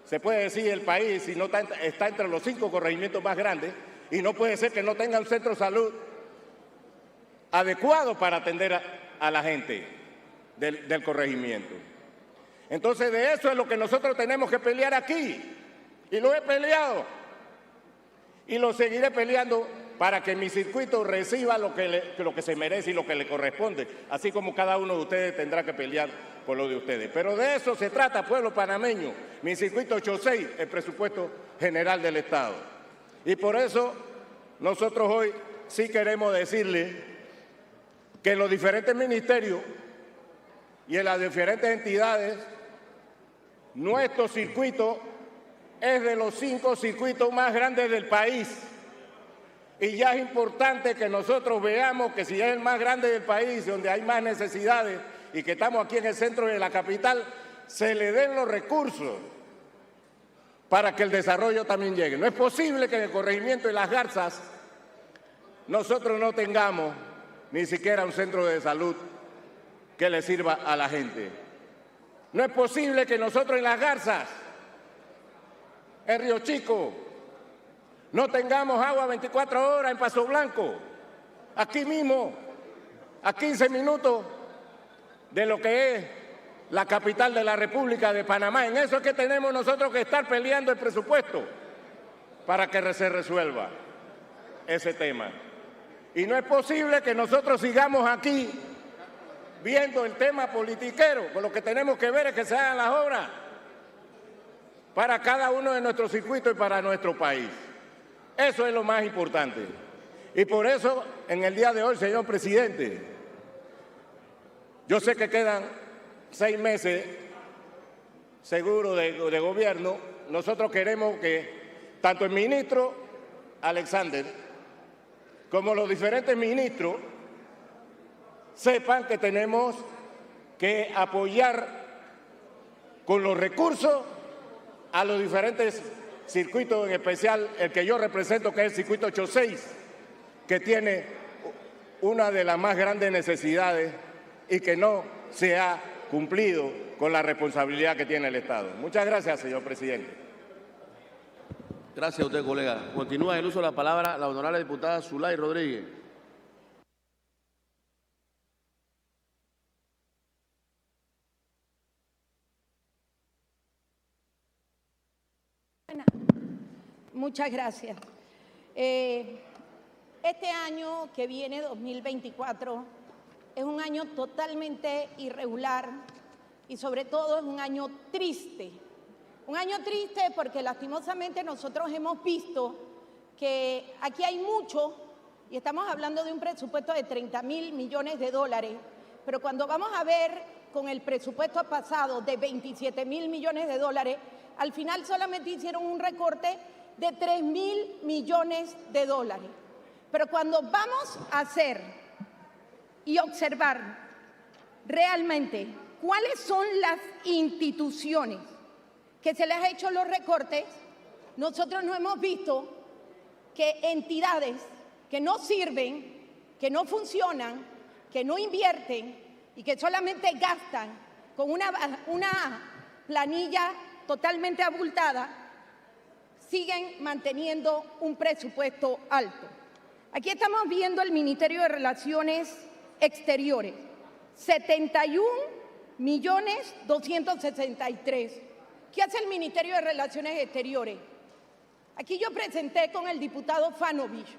se puede decir, del país, si no está entre los 5 corregimientos más grandes, y no puede ser que no tenga un centro de salud adecuado para atender a la gente del corregimiento. Entonces, de eso es lo que nosotros tenemos que pelear aquí, y lo he peleado, y lo seguiré peleando para que mi circuito reciba lo que se merece y lo que le corresponde, así como cada uno de ustedes tendrá que pelear por lo de ustedes. Pero de eso se trata, pueblo panameño. Mi circuito 86, el presupuesto general del Estado. Y por eso nosotros hoy sí queremos decirle que en los diferentes ministerios y en las diferentes entidades, nuestro circuito es de los 5 circuitos más grandes del país. Y ya es importante que nosotros veamos que si es el más grande del país, donde hay más necesidades y que estamos aquí en el centro de la capital, se le den los recursos para que el desarrollo también llegue. No es posible que en el corregimiento de Las Garzas nosotros no tengamos ni siquiera un centro de salud que le sirva a la gente. No es posible que nosotros en Las Garzas, en Río Chico, no tengamos agua 24 horas en Paso Blanco, aquí mismo, a 15 minutos de lo que es la capital de la República de Panamá. En eso es que tenemos nosotros que estar peleando el presupuesto para que se resuelva ese tema. Y no es posible que nosotros sigamos aquí viendo el tema politiquero, con lo que tenemos que ver es que se hagan las obras para cada uno de nuestros circuitos y para nuestro país. Eso es lo más importante. Y por eso, en el día de hoy, señor presidente, yo sé que quedan 6 meses seguros de gobierno. Nosotros queremos que tanto el ministro Alexander como los diferentes ministros sepan que tenemos que apoyar con los recursos a los diferentes circuitos, en especial el que yo represento, que es el circuito 86, que tiene una de las más grandes necesidades y que no se ha cumplido con la responsabilidad que tiene el Estado. Muchas gracias, señor presidente. Gracias a usted, colega. Continúa en el uso de la palabra la honorable diputada Zulay Rodríguez. Muchas gracias. Este año que viene, 2024, es un año totalmente irregular y sobre todo es un año triste. Un año triste porque lastimosamente nosotros hemos visto que aquí hay mucho, y estamos hablando de un presupuesto de 30.000 millones de dólares, pero cuando vamos a ver con el presupuesto pasado de 27.000 millones de dólares, al final solamente hicieron un recorte de 3.000 millones de dólares. Pero cuando vamos a hacer y observar realmente cuáles son las instituciones que se les ha hecho los recortes, nosotros no hemos visto que entidades que no sirven, que no funcionan, que no invierten y que solamente gastan con una planilla totalmente abultada, siguen manteniendo un presupuesto alto. Aquí estamos viendo el Ministerio de Relaciones Exteriores, 71.263.000. ¿Qué hace el Ministerio de Relaciones Exteriores? Aquí yo presenté con el diputado Fanovich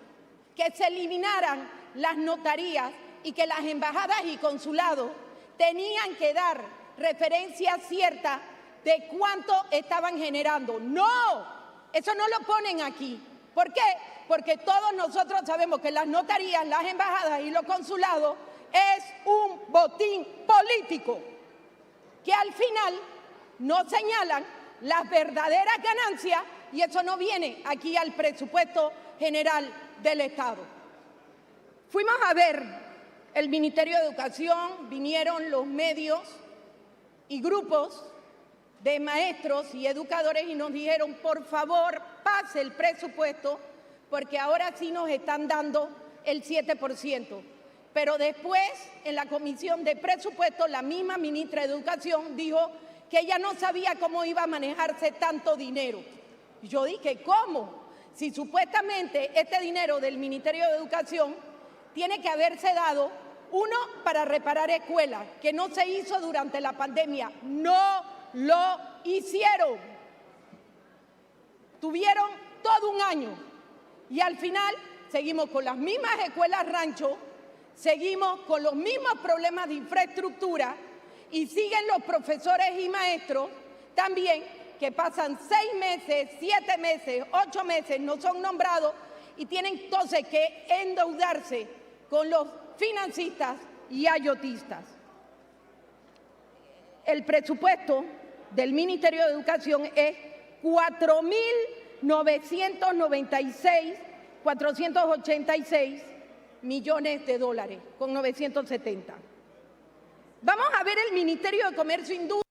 que se eliminaran las notarías y que las embajadas y consulados tenían que dar referencia cierta de cuánto estaban generando. ¡No! Eso no lo ponen aquí. ¿Por qué? Porque todos nosotros sabemos que las notarías, las embajadas y los consulados es un botín político que al final no señalan las verdaderas ganancias y eso no viene aquí al presupuesto general del Estado. Fuimos a ver el Ministerio de Educación, vinieron los medios y grupos de maestros y educadores y nos dijeron, por favor, pase el presupuesto porque ahora sí nos están dando el 7%. Pero después, en la Comisión de Presupuesto, la misma ministra de Educación dijo que ella no sabía cómo iba a manejarse tanto dinero. Y yo dije, ¿cómo? Si supuestamente este dinero del Ministerio de Educación tiene que haberse dado, uno, para reparar escuelas, que no se hizo durante la pandemia. No lo hicieron. Tuvieron todo un año y al final seguimos con las mismas escuelas rancho, seguimos con los mismos problemas de infraestructura y siguen los profesores y maestros también que pasan 6 meses, 7 meses, 8 meses, no son nombrados y tienen entonces que endeudarse con los financistas y ayotistas. El presupuesto del Ministerio de Educación es 4.996.486 millones de dólares, con 970. Vamos a ver el Ministerio de Comercio e Industria.